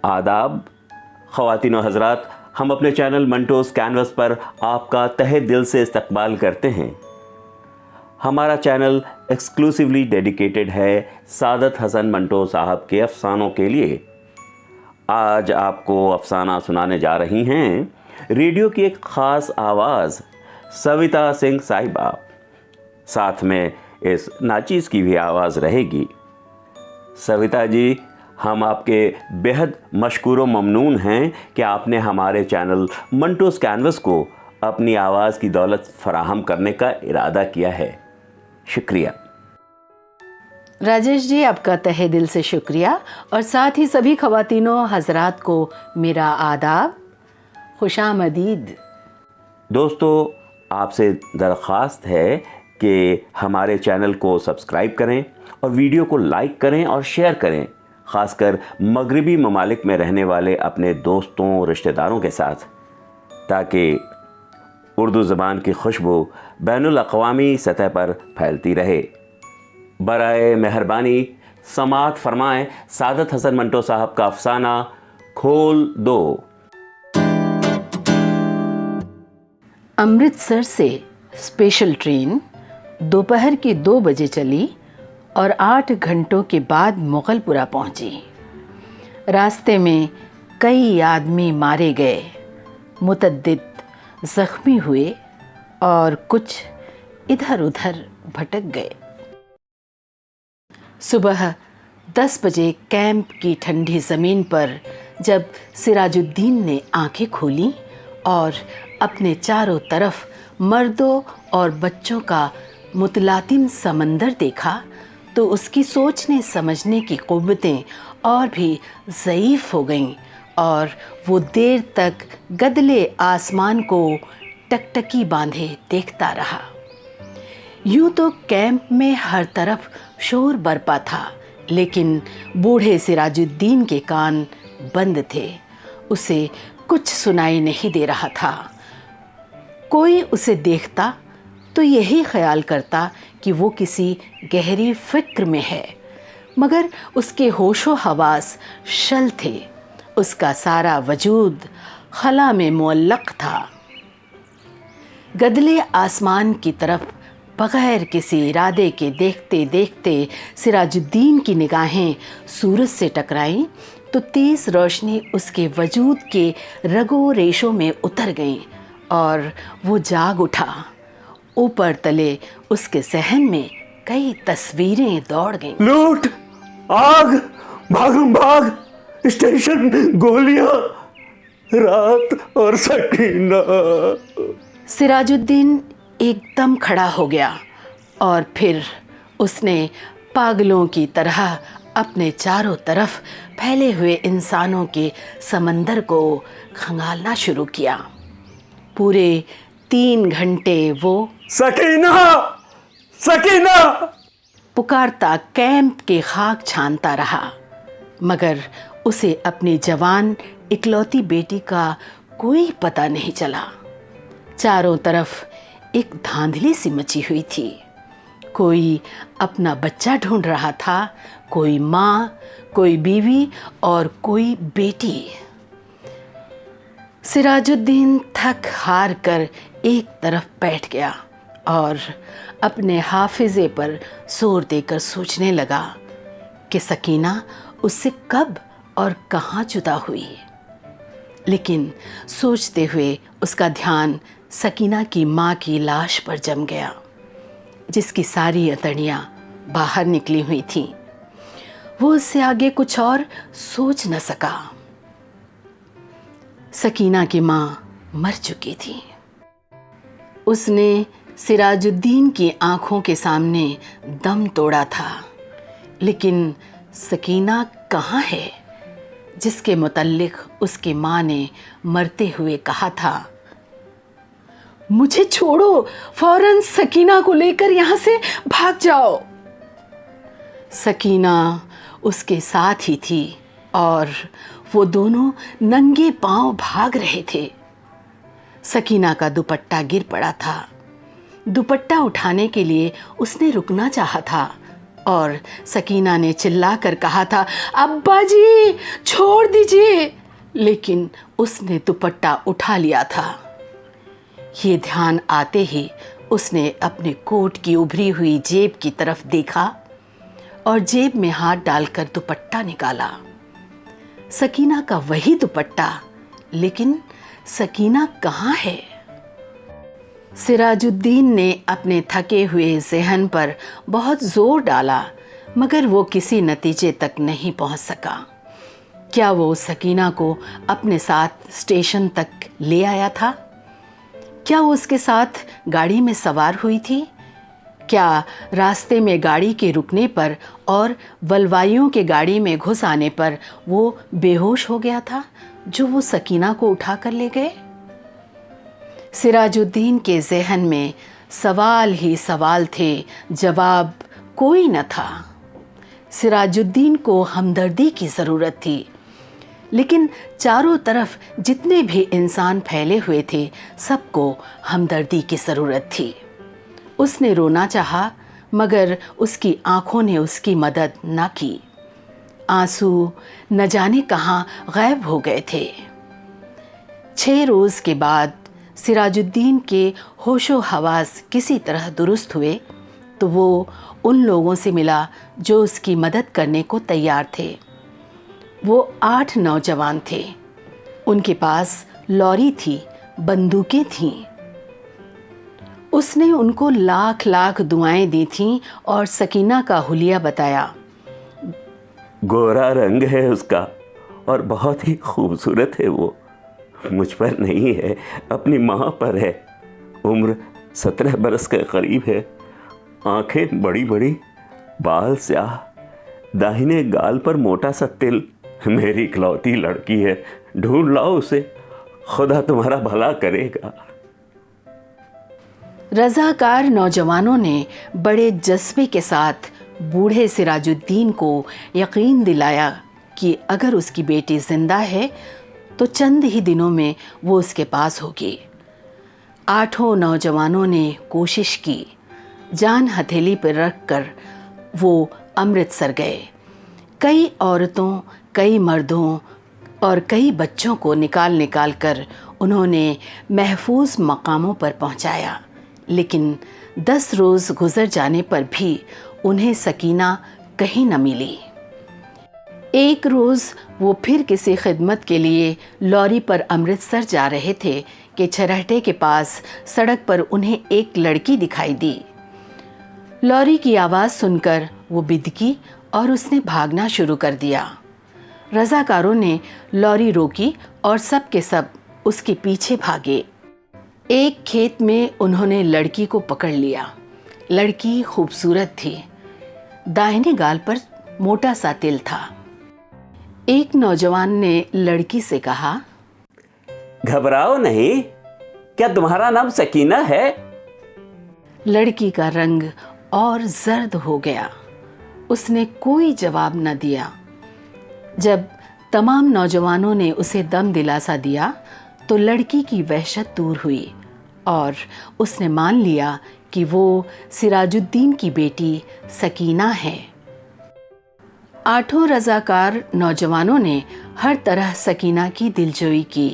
आदाब ख़वातीन व हज़रात, हम अपने चैनल मंटोज़ कैनवस पर आपका तहे दिल से इस्तकबाल करते हैं। हमारा चैनल एक्सक्लूसिवली डेडिकेटेड है सादत हसन मंटो साहब के अफ़सानों के लिए। आज आपको अफ़साना सुनाने जा रही हैं रेडियो की एक ख़ास आवाज़ सविता सिंह साहिबा। साथ में इस नाचीज़ की भी आवाज़ रहेगी। सविता जी, हम आपके बेहद मशकूर व ममनून हैं कि आपने हमारे चैनल मंटोज़ कैनवस को अपनी आवाज़ की दौलत फराहम करने का इरादा किया है। शुक्रिया। राजेश जी, आपका तहे दिल से शुक्रिया, और साथ ही सभी ख़वातीनों हज़रात को मेरा आदाब, खुशामदीद। दोस्तों, आपसे दरख्वास्त है कि हमारे चैनल को सब्सक्राइब करें और वीडियो को लाइक करें और शेयर करें, ख़ासकर मगरबी ममालिक में रहने वाले अपने दोस्तों रिश्तेदारों के साथ, ताकि उर्दू ज़बान की खुशबू बैनुल अक़वामी सतह पर फैलती रहे। बराए मेहरबानी समाअत फरमाएं सादत हसन मंटो साहब का अफ़साना खोल दो। अमृतसर से स्पेशल ट्रेन दोपहर की 2 बजे चली और 8 घंटों के बाद मुग़लपुरा पहुंची। रास्ते में कई आदमी मारे गए, मुतअद्दिद ज़ख्मी हुए और कुछ इधर उधर भटक गए। सुबह 10 बजे कैंप की ठंडी ज़मीन पर जब सिराजुद्दीन ने आंखें खोलीं और अपने चारों तरफ मर्दों और बच्चों का मुतलातिम समंदर देखा, तो उसकी सोचने समझने की क़ुव्वतें और भी ज़ईफ़ हो गईं और वो देर तक गदले आसमान को टकटकी बांधे देखता रहा। यूं तो कैंप में हर तरफ शोर बरपा था, लेकिन बूढ़े सिराजुद्दीन के कान बंद थे। उसे कुछ सुनाई नहीं दे रहा था। कोई उसे देखता तो यही ख्याल करता कि वो किसी गहरी फ़िक्र में है, मगर उसके होशो हवास शल थे। उसका सारा वजूद खला में मुअल्लक़ था। गदले आसमान की तरफ बग़ैर किसी इरादे के देखते देखते सिराजुद्दीन की निगाहें सूरज से टकराईं तो तेज़ रोशनी उसके वजूद के रगो रेशों में उतर गई और वो जाग उठा। ऊपर तले उसके सहन में कई तस्वीरें दौड़ गईं। लूट, आग, भागम भाग, स्टेशन, गोलियां, रात और सकीना। सिराजुद्दीन एकदम खड़ा हो गया और फिर उसने पागलों की तरह अपने चारों तरफ फैले हुए इंसानों के समंदर को खंगालना शुरू किया। पूरे 3 घंटे वो सकीना, सकीना पुकारता कैंप के खाक छानता रहा, मगर उसे अपनी जवान इकलौती बेटी का कोई पता नहीं चला। चारों तरफ एक धांधली सी मची हुई थी। कोई अपना बच्चा ढूंढ रहा था, कोई माँ, कोई बीवी और कोई बेटी। सिराजुद्दीन थक हार कर एक तरफ बैठ गया और अपने हाफिज़े पर जोर देकर सोचने लगा कि सकीना उससे कब और कहाँ जुदा हुई। लेकिन सोचते हुए उसका ध्यान सकीना की माँ की लाश पर जम गया, जिसकी सारी अतड़ियाँ बाहर निकली हुई थीं। वो उससे आगे कुछ और सोच न सका। सकीना की माँ मर चुकी थी। उसने सिराजुद्दीन की आंखों के सामने दम तोड़ा था, लेकिन सकीना कहाँ है जिसके मुतल्लिक उसकी माँ ने मरते हुए कहा था, मुझे छोड़ो, फौरन सकीना को लेकर यहाँ से भाग जाओ। सकीना उसके साथ ही थी और वो दोनों नंगे पांव भाग रहे थे। सकीना का दुपट्टा गिर पड़ा था। दुपट्टा उठाने के लिए उसने रुकना चाहा था, اور سکینہ نے چلا کر کہا تھا ابا جی چھوڑ دیجیے، لیکن اس نے دوپٹہ اٹھا لیا تھا۔ یہ دھیان آتے ہی اس نے اپنے کوٹ کی ابھری ہوئی جیب کی طرف دیکھا اور جیب میں ہاتھ ڈال کر دوپٹہ نکالا۔ سکینہ کا وہی دوپٹہ، لیکن سکینہ کہاں ہے؟ سراج الدین نے اپنے تھکے ہوئے ذہن پر بہت زور ڈالا، مگر وہ کسی نتیجے تک نہیں پہنچ سکا۔ کیا وہ سکینہ کو اپنے ساتھ اسٹیشن تک لے آیا تھا؟ کیا وہ اس کے ساتھ گاڑی میں سوار ہوئی تھی؟ کیا راستے میں گاڑی کے رکنے پر اور ولوائیوں کے گاڑی میں گھس آنے پر وہ بے ہوش ہو گیا تھا جو وہ سکینہ کو اٹھا کر لے گئے؟ سراج الدین کے ذہن میں سوال ہی سوال تھے، جواب کوئی نہ تھا۔ سراج الدین کو ہمدردی کی ضرورت تھی، لیکن چاروں طرف جتنے بھی انسان پھیلے ہوئے تھے سب کو ہمدردی کی ضرورت تھی۔ اس نے رونا چاہا، مگر اس کی آنکھوں نے اس کی مدد نہ کی۔ آنسو نہ جانے کہاں غائب ہو گئے تھے۔ 6 روز کے بعد سراج الدین کے ہوش و حواس کسی طرح درست ہوئے تو وہ ان لوگوں سے ملا جو اس کی مدد کرنے کو تیار تھے۔ وہ 8 نوجوان تھے۔ ان کے پاس لوری تھی، بندوقیں تھیں۔ اس نے ان کو لاکھ لاکھ دعائیں دی تھیں اور سکینہ کا حلیہ بتایا۔ گورا رنگ ہے اس کا اور بہت ہی خوبصورت ہے وہ، مجھ پر نہیں ہے، اپنی ماں پر ہے۔ عمر 17 برس کے قریب ہے، آنکھیں بڑی بڑی، بال سیاہ، داہنے گال پر موٹا سا تل۔ میری اکلوتی لڑکی ہے، ڈھونڈ لاؤ اسے، خدا تمہارا بھلا کرے گا۔ رضاکار نوجوانوں نے بڑے جذبے کے ساتھ بوڑھے سراج الدین کو یقین دلایا کہ اگر اس کی بیٹی زندہ ہے تو چند ہی دنوں میں وہ اس کے پاس ہوگی۔ 8 نوجوانوں نے کوشش کی۔ جان ہتھیلی پر رکھ کر وہ امرتسر گئے۔ کئی عورتوں، کئی مردوں اور کئی بچوں کو نکال کر انہوں نے محفوظ مقاموں پر پہنچایا، لیکن 10 روز گزر جانے پر بھی انہیں سکینہ کہیں نہ ملی۔ ایک روز وہ پھر کسی خدمت کے لیے لوری پر امرتسر جا رہے تھے کہ چھرہٹے کے پاس سڑک پر انہیں ایک لڑکی دکھائی دی۔ لوری کی آواز سن کر وہ بدکی اور اس نے بھاگنا شروع کر دیا۔ رضاکاروں نے لوری روکی اور سب کے سب اس کے پیچھے بھاگے۔ ایک کھیت میں انہوں نے لڑکی کو پکڑ لیا۔ لڑکی خوبصورت تھی، داہنے گال پر موٹا سا تل تھا۔ ایک نوجوان نے لڑکی سے کہا، گھبراؤ نہیں، کیا تمہارا نام سکینہ ہے؟ لڑکی کا رنگ اور زرد ہو گیا۔ اس نے کوئی جواب نہ دیا۔ جب تمام نوجوانوں نے اسے دم دلاسا دیا تو لڑکی کی وحشت دور ہوئی اور اس نے مان لیا کہ وہ سراج الدین کی بیٹی سکینہ ہے۔ 8 رضاکار نوجوانوں نے ہر طرح سکینہ کی دلجوئی کی،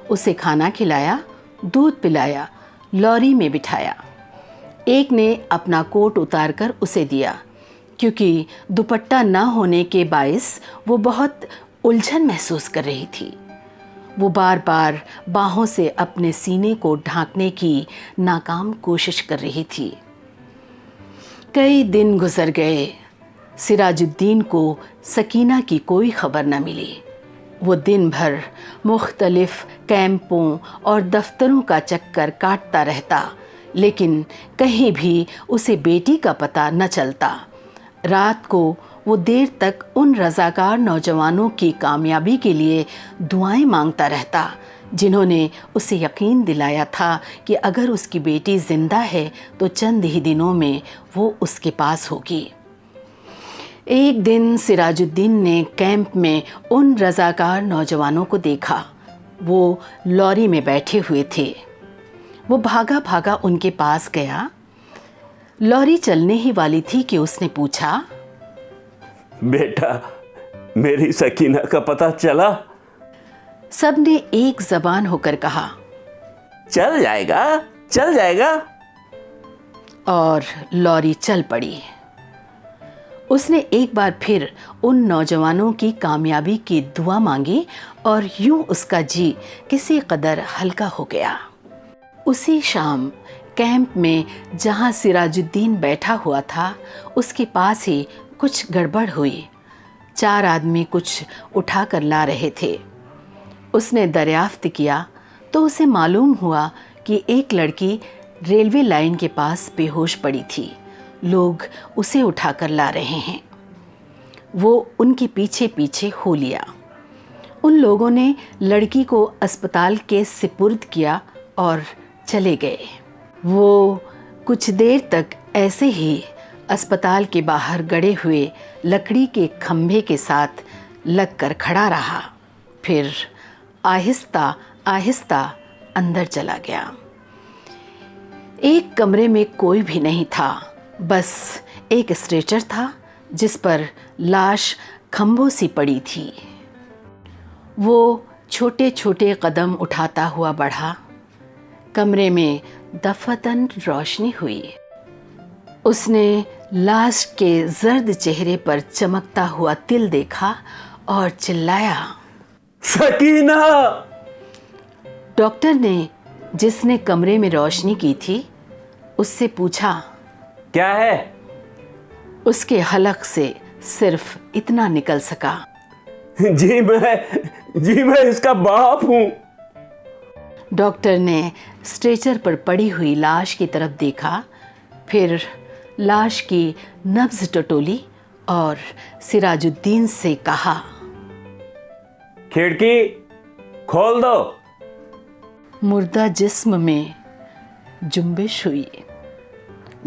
اسے کھانا کھلایا، دودھ پلایا، لوری میں بٹھایا۔ ایک نے اپنا کوٹ اتار کر اسے دیا، کیونکہ دوپٹہ نہ ہونے کے باعث وہ بہت الجھن محسوس کر رہی تھی۔ وہ بار بار باہوں سے اپنے سینے کو ڈھانکنے کی ناکام کوشش کر رہی تھی۔ کئی دن گزر گئے۔ سراج الدین کو سکینہ کی کوئی خبر نہ ملی۔ وہ دن بھر مختلف کیمپوں اور دفتروں کا چکر کاٹتا رہتا، لیکن کہیں بھی اسے بیٹی کا پتہ نہ چلتا۔ رات کو وہ دیر تک ان رضاکار نوجوانوں کی کامیابی کے لیے دعائیں مانگتا رہتا جنہوں نے اسے یقین دلایا تھا کہ اگر اس کی بیٹی زندہ ہے تو چند ہی دنوں میں وہ اس کے پاس ہوگی۔ ایک دن سراج الدین نے کیمپ میں ان رضاکار نوجوانوں کو دیکھا۔ وہ لوری میں بیٹھے ہوئے تھے۔ وہ بھاگا بھاگا ان کے پاس گیا۔ لوری چلنے ہی والی تھی کہ اس نے پوچھا، बेटा, मेरी सकीना का पता चला? सबने एक जबान होकर कहा, चल जाएगा, चल जाएगा। और लॉरी चल पड़ी। उसने एक बार फिर उन नौजवानों की कामयाबी की दुआ मांगी और यूं उसका जी किसी कदर हल्का हो गया। उसी शाम कैंप में जहां सिराजुद्दीन बैठा हुआ था, उसके पास ही कुछ गड़बड़ हुई। 4 आदमी कुछ उठा कर ला रहे थे। उसने दरियाफ्त किया तो उसे मालूम हुआ कि एक लड़की रेलवे लाइन के पास बेहोश पड़ी थी। लोग उसे उठाकर ला रहे हैं। वो उनके पीछे पीछे हो लिया। उन लोगों ने लड़की को अस्पताल के सिपुर्द किया और चले गए। वो कुछ देर तक ऐसे ही अस्पताल के बाहर गड़े हुए लकड़ी के खंभे के साथ लगकर खड़ा रहा, फिर आहिस्ता आहिस्ता अंदर चला गया। एक कमरे में कोई भी नहीं था, बस एक स्ट्रेचर था जिस पर लाश खंभों सी पड़ी थी। वो छोटे छोटे कदम उठाता हुआ बढ़ा। कमरे में दफातन रोशनी हुई। उसने लाश के जर्द चेहरे पर चमकता हुआ तिल देखा और चिल्लाया, सकीना! डॉक्टर ने, जिसने कमरे में रोशनी की थी, उससे पूछा, क्या है? उसके हलक से सिर्फ इतना निकल सका, जी मैं इसका बाप हूं। डॉक्टर ने स्ट्रेचर पर पड़ी हुई लाश की तरफ देखा, फिर लाश की नब्ज टटोली और सिराजुद्दीन से कहा, खिड़की खोल दो। मुर्दा जिस्म में जुम्बिश हुई।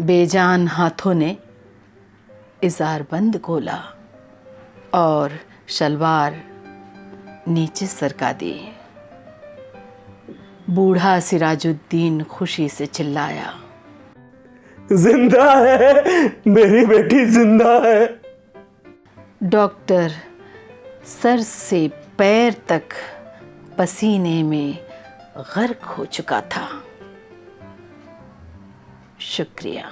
बेजान हाथों ने इज़ार बंद खोला और शलवार नीचे सरका दी। बूढ़ा सिराजुद्दीन खुशी से चिल्लाया, जिंदा है, मेरी बेटी जिंदा है। डॉक्टर सर से पैर तक पसीने में गर्क हो चुका था। शुक्रिया।